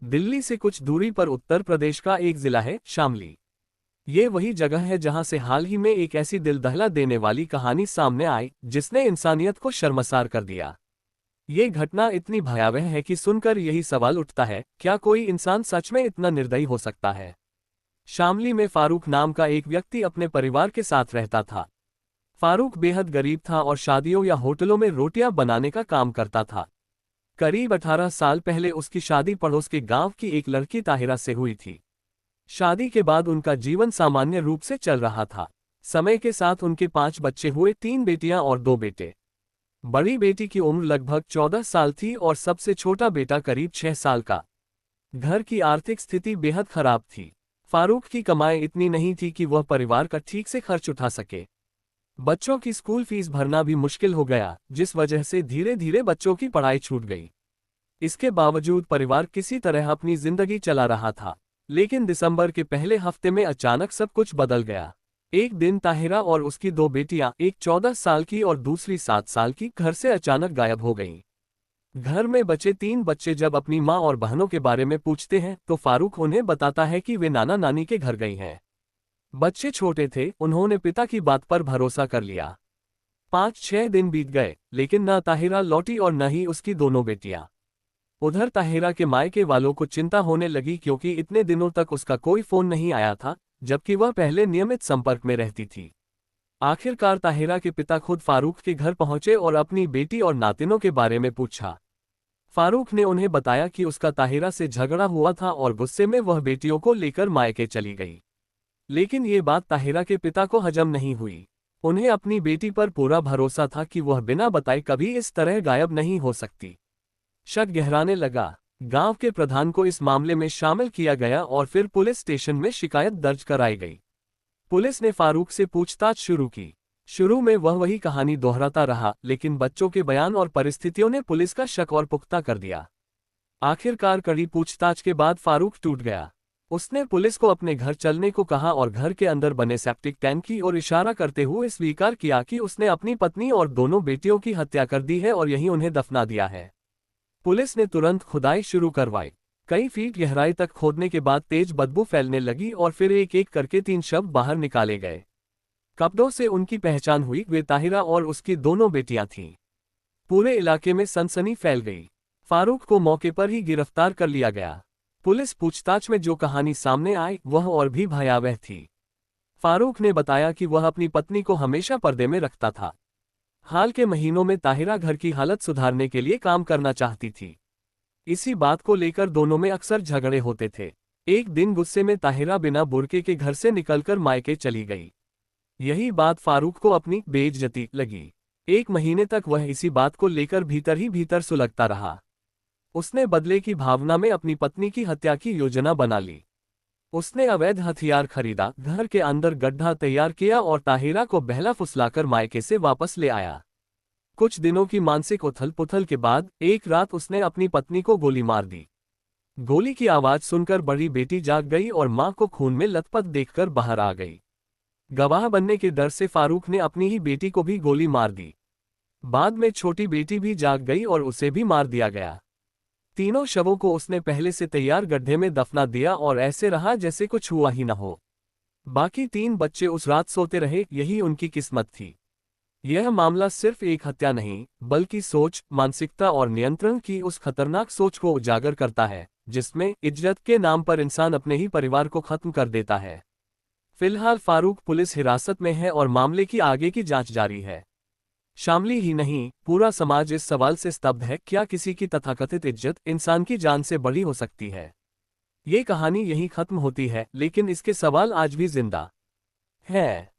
दिल्ली से कुछ दूरी पर उत्तर प्रदेश का एक जिला है शामली। ये वही जगह है जहां से हाल ही में एक ऐसी दिल दहला देने वाली कहानी सामने आई जिसने इंसानियत को शर्मसार कर दिया। ये घटना इतनी भयावह है कि सुनकर यही सवाल उठता है, क्या कोई इंसान सच में इतना निर्दयी हो सकता है। शामली में फारूक नाम का एक व्यक्ति अपने परिवार के साथ रहता था। फारूक बेहद गरीब था और शादियों या होटलों में रोटियां बनाने का काम करता था। करीब 18 साल पहले उसकी शादी पड़ोस के गांव की एक लड़की ताहिरा से हुई थी। शादी के बाद उनका जीवन सामान्य रूप से चल रहा था। समय के साथ उनके 5 बच्चे हुए, 3 बेटियां और 2 बेटे। बड़ी बेटी की उम्र लगभग 14 साल थी और सबसे छोटा बेटा करीब 6 साल का। घर की आर्थिक स्थिति बेहद खराब थी। फारूक की कमाई इतनी नहीं थी कि वह परिवार का ठीक से खर्च उठा सके। बच्चों की स्कूल फीस भरना भी मुश्किल हो गया, जिस वजह से धीरे धीरे बच्चों की पढ़ाई छूट गई। इसके बावजूद परिवार किसी तरह अपनी जिंदगी चला रहा था। लेकिन दिसंबर के पहले हफ्ते में अचानक सब कुछ बदल गया। एक दिन ताहिरा और उसकी 2 बेटियां, एक 14 साल की और दूसरी 7 साल की, घर से अचानक गायब हो गईं। घर में बचे 3 बच्चे जब अपनी मां और बहनों के बारे में पूछते हैं तो फारूक उन्हें बताता है कि वे नाना नानी के घर गई हैं। बच्चे छोटे थे, उन्होंने पिता की बात पर भरोसा कर लिया। 5-6 दिन बीत गए, लेकिन न ताहिरा लौटी और न ही उसकी दोनों बेटियां। उधर ताहिरा के मायके वालों को चिंता होने लगी, क्योंकि इतने दिनों तक उसका कोई फोन नहीं आया था, जबकि वह पहले नियमित संपर्क में रहती थी। आखिरकार ताहिरा के पिता खुद फारूक के घर पहुंचे और अपनी बेटी और नातिनों के बारे में पूछा। फारूक ने उन्हें बताया कि उसका ताहिरा से झगड़ा हुआ था और गुस्से में वह बेटियों को लेकर मायके चली गई। लेकिन ये बात ताहिरा के पिता को हजम नहीं हुई। उन्हें अपनी बेटी पर पूरा भरोसा था कि वह बिना बताए कभी इस तरह गायब नहीं हो सकती। शक गहराने लगा। गांव के प्रधान को इस मामले में शामिल किया गया और फिर पुलिस स्टेशन में शिकायत दर्ज कराई गई। पुलिस ने फारूक से पूछताछ शुरू की। शुरू में वह वही कहानी दोहराता रहा, लेकिन बच्चों के बयान और परिस्थितियों ने पुलिस का शक और पुख्ता कर दिया। आखिरकार कड़ी पूछताछ के बाद फारूक टूट गया। उसने पुलिस को अपने घर चलने को कहा और घर के अंदर बने सेप्टिक टैंक की ओर इशारा करते हुए स्वीकार किया कि उसने अपनी पत्नी और दोनों बेटियों की हत्या कर दी है और यहीं उन्हें दफना दिया है। पुलिस ने तुरंत खुदाई शुरू करवाई। कई फीट गहराई तक खोदने के बाद तेज बदबू फैलने लगी और फिर एक एक करके 3 शव बाहर निकाले गए। कपड़ों से उनकी पहचान हुई, वे ताहिरा और उसकी दोनों बेटियां थीं। पूरे इलाके में सनसनी फैल गई। फारूक को मौके पर ही गिरफ्तार कर लिया गया। पुलिस पूछताछ में जो कहानी सामने आई वह और भी भयावह थी। फारूक ने बताया कि वह अपनी पत्नी को हमेशा पर्दे में रखता था। हाल के महीनों में ताहिरा घर की हालत सुधारने के लिए काम करना चाहती थी। इसी बात को लेकर दोनों में अक्सर झगड़े होते थे। एक दिन गुस्से में ताहिरा बिना बुर्के के घर से निकलकर मायके चली गई। यही बात फारूक को अपनी बेइज्जती लगी। 1 महीने तक वह इसी बात को लेकर भीतर ही भीतर सुलगता रहा। उसने बदले की भावना में अपनी पत्नी की हत्या की योजना बना ली। उसने अवैध हथियार खरीदा, घर के अंदर गड्ढा तैयार किया और ताहिरा को बहला फुसलाकर मायके से वापस ले आया। कुछ दिनों की मानसिक उथल पुथल के बाद एक रात उसने अपनी पत्नी को गोली मार दी। गोली की आवाज सुनकर बड़ी बेटी जाग गई और मां को खून में लथपथ देखकर बाहर आ गई। गवाह बनने के डर से फारूक ने अपनी ही बेटी को भी गोली मार दी। बाद में छोटी बेटी भी जाग गई और उसे भी मार दिया गया। तीनों शवों को उसने पहले से तैयार गड्ढे में दफना दिया और ऐसे रहा जैसे कुछ हुआ ही न हो। बाकी 3 बच्चे उस रात सोते रहे, यही उनकी किस्मत थी। यह मामला सिर्फ एक हत्या नहीं, बल्कि सोच, मानसिकता और नियंत्रण की उस खतरनाक सोच को उजागर करता है, जिसमें इज्जत के नाम पर इंसान अपने ही परिवार को खत्म कर देता है। फिलहाल फारूक पुलिस हिरासत में है और मामले की आगे की जांच जारी है। शामली ही नहीं, पूरा समाज इस सवाल से स्तब्ध है, क्या किसी की तथाकथित इज्जत इंसान की जान से बड़ी हो सकती है। ये कहानी यहीं खत्म होती है, लेकिन इसके सवाल आज भी जिंदा है।